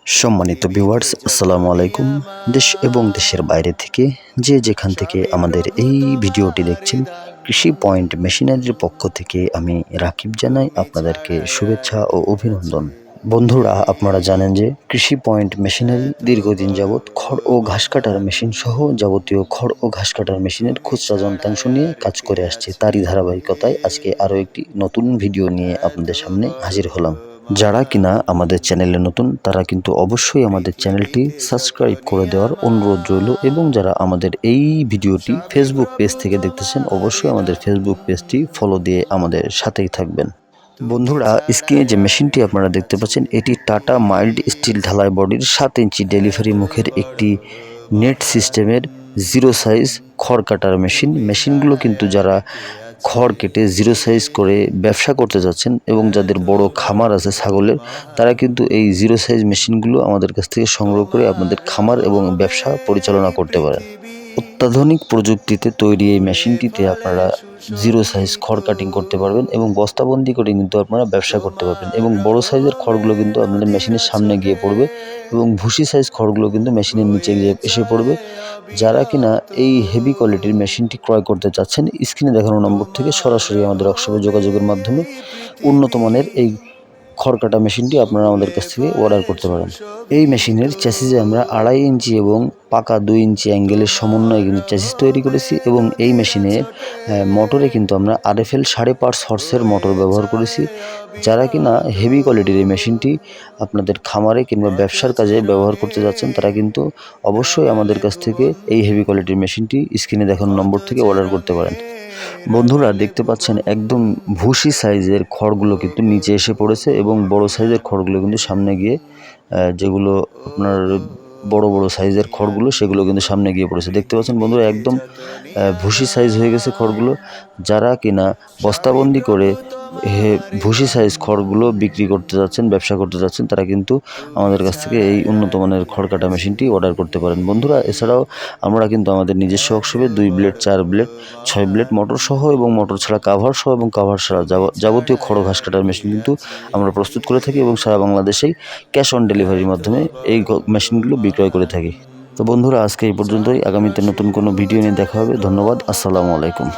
সম্মানিত ভিউয়ার্স, আসসালামু আলাইকুম। দেশ এবং দেশের বাইরে থেকে যে যেখান থেকে আমাদের এই ভিডিওটি দেখছেন, কৃষি পয়েন্ট মেশিনারির পক্ষ থেকে আমি রাকিব জানাই আপনাদেরকে শুভেচ্ছা ও অভিনন্দন। বন্ধুরা, আপনারা জানেন যে কৃষি পয়েন্ট মেশিনারি দীর্ঘদিন যাবৎ খড় ও ঘাস কাটার মেশিন সহ যাবতীয় খড় ও ঘাস কাটার মেশিনের খুচরা যন্ত্রাংশ নিয়ে কাজ করে আসছে। তারই ধারাবাহিকতায় আজকে আরও একটি নতুন ভিডিও নিয়ে আপনাদের সামনে হাজির হলাম। যারা কিনা আমাদের চ্যানেলে নতুন তারা কিন্তু অবশ্যই আমাদের চ্যানেলটি সাবস্ক্রাইব করে দেওয়ার অনুরোধ রইল, এবং যারা আমাদের এই ভিডিওটি ফেসবুক পেজ থেকে দেখতেছেন অবশ্যই আমাদের ফেসবুক পেজটি ফলো দিয়ে আমাদের সাথেই থাকবেন। বন্ধুরা, স্ক্রিনে যে মেশিনটি আপনারা দেখতে পাচ্ছেন এটি টাটা মাইল্ড স্টিল ঢালাই বডির 7 ইঞ্চি ডেলিভারি মুখের একটি নেট সিস্টেমের জিরো সাইজ খড় কাটার মেশিনগুলো কিন্তু যারা খড় কেটে জিরো সাইজ করে ব্যবসা করতে যাচ্ছেন এবং যাদের বড় খামার আছে ছাগলের, তারা কিন্তু এই জিরো সাইজ মেশিনগুলো আমাদের কাছ থেকে সংগ্রহ করে আপনাদের খামার এবং ব্যবসা পরিচালনা করতে পারেন। অত্যাধুনিক প্রযুক্তিতে তৈরি এই মেশিনটিতে আপনারা জিরো সাইজ খড় কাটিং করতে পারবেন এবং বস্তাবন্দি করে কিন্তু আপনারা ব্যবসা করতে পারবেন, এবং বড় সাইজের খড়গুলো কিন্তু আপনাদের মেশিনের সামনে গিয়ে পড়বে এবং ভুসি সাইজ খড়গুলো কিন্তু মেশিনের নিচে গিয়ে এসে পড়বে। যারা কিনা এই হেভি কোয়ালিটির মেশিনটি ক্রয় করতে চাচ্ছেন, স্ক্রিনে দেখানো নম্বর থেকে সরাসরি আমাদের ওয়ার্কশপে যোগাযোগের মাধ্যমে উন্নত মানের এই খড় কাটা মেশিনটি আপনারা আমাদের কাছ থেকে অর্ডার করতে পারেন। এই মেশিনের চ্যাসিসে আমরা 2.5 ইঞ্চি এবং পাকা 2 ইঞ্চি অ্যাঙ্গেলের সমন্বয়ে কিন্তু চ্যাসিস তৈরি করেছি, এবং এই মেশিনের মোটরে কিন্তু আমরা RFL 5.5 হর্সের মোটর ব্যবহার করেছি। যারা কিনা হেভি কোয়ালিটির এই মেশিনটি আপনাদের খামারে কিংবা ব্যবসার কাজে ব্যবহার করতে যাচ্ছেন, তারা কিন্তু অবশ্যই আমাদের কাছ থেকে এই হেভি কোয়ালিটির মেশিনটি স্ক্রিনে দেখানো নম্বর থেকে অর্ডার করতে পারেন। বন্ধুরা, দেখতে পাচ্ছেন একদম ভুসি সাইজের খড়গুলো কিন্তু নিচে এসে পড়েছে, এবং বড় সাইজের খড়গুলো কিন্তু সামনে গিয়ে যেগুলো আপনার বড় বড় সাইজের খড়গুলো সেগুলো কিন্তু সামনে গিয়ে পড়েছে। দেখতে পাচ্ছেন বন্ধুরা, একদম ভুসি সাইজ হয়ে গেছে খড়গুলো। যারা কিনা বস্তাবন্দি করে ভুসি সাইজ খড়গুলো বিক্রি করতে যাচ্ছেন, ব্যবসা করতে যাচ্ছেন, তারা কিন্তু আমাদের কাছ থেকে এই উন্নত মানের খড় কাটা মেশিনটি অর্ডার করতে পারেন। বন্ধুরা, এছাড়াও আমরা কিন্তু আমাদের নিজস্ব ওয়ার্কশপে 2 ব্লেড, 4 ব্লেড, 6 ব্লেড মোটর সহ এবং মোটর ছাড়া কাভার সহ এবং কাভার ছাড়া যাবতীয় খড় ঘাস কাটার মেশিন কিন্তু আমরা প্রস্তুত করে থাকি, এবং সারা বাংলাদেশেই ক্যাশ অন ডেলিভারির মাধ্যমে এই মেশিনগুলো বিক্রয় করে থাকি। তো বন্ধুরা, আজকে এই পর্যন্তই। আগামীতে নতুন কোনো ভিডিও নিয়ে দেখা হবে। ধন্যবাদ। আসসালামু আলাইকুম।